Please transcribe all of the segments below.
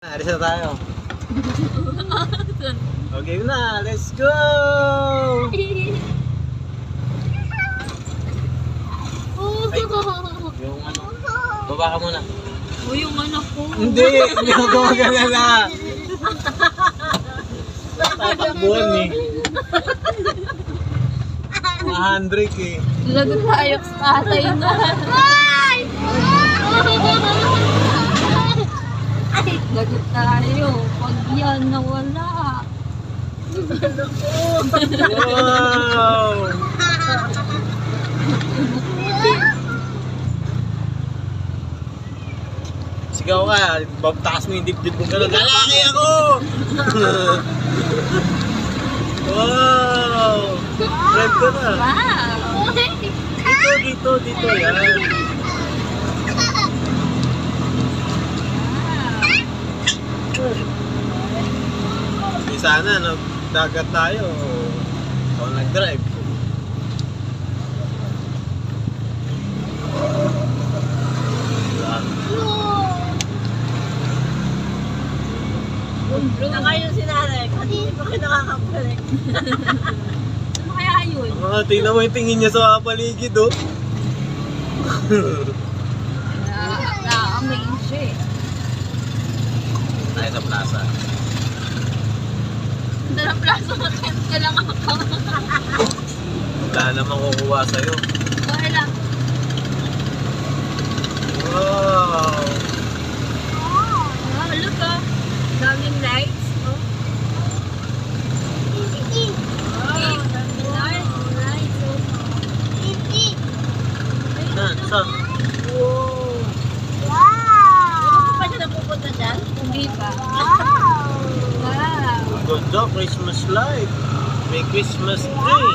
Alis na tayo. Okay na, let's go! Ay, yung ano, baba ka muna. O yung anak ko. Hindi ako gumagalala. Tatakbuhan eh. 100 eh. Lagot tayo sa tatay na. Lagot tayo. Pag yan nawala. Wow! Sigaw ka, taas mo yung dibdib mo gano'n. Lalaki ako! Wow! Red ka na. Wow! Dito, yan. Di sana, nagdagat tayo. Ikaw nag-drive. Nakayon si nanay. Hindi pa kayo nakakabalik. Ano kaya yun? Tingnan mo yung tingin niya sa paligid, oh. Na-amaze siya eh. Tayo sa plaza. Ganda ng plaza, mag-tent ka lang ako. Wala namang kukuha sa'yo. Wala. Wow! Oh, look oh. Daming lights. Oh. Wow, daming lights. Saan? Wow. Hindi pa siya napupunta dyan? Hindi pa. Wow. Ganda, Christmas light. May Christmas tree. Wow.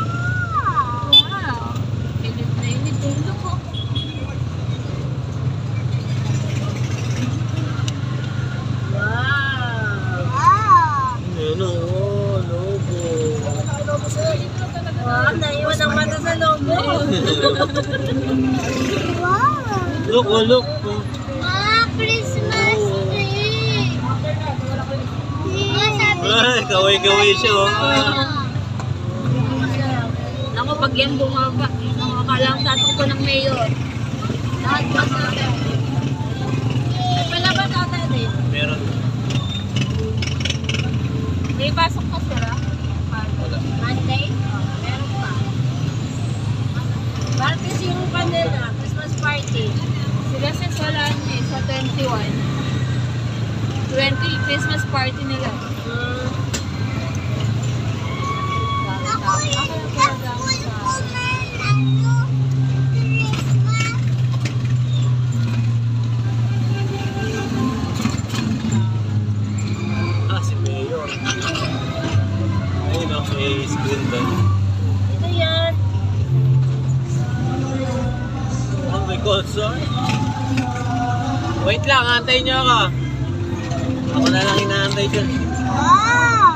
Init na init. Look oh. Ano, logo. Wow, naiwan ang mata sa logo. Look, oh, look. Christmas tree! Ay, kaway-kaway siya, oh. Ako, pag yan bumaba, nakakala ang tatong ko ng mayor. Lahat ba sa akin? Wala ba tatay din? Meron. May pasok pa sila? Wala. Monday? Meron pa. Bakit kasi yung kanila, Christmas party? Sila sa Solan eh, sa 21. 20 Christmas party nila. Si Mayor. Ayun, oh, may screen doon. Ito yan. Oh, may concert. Wait lang, antayin niyo ako. Ako na lang inaantay dyan. Wow!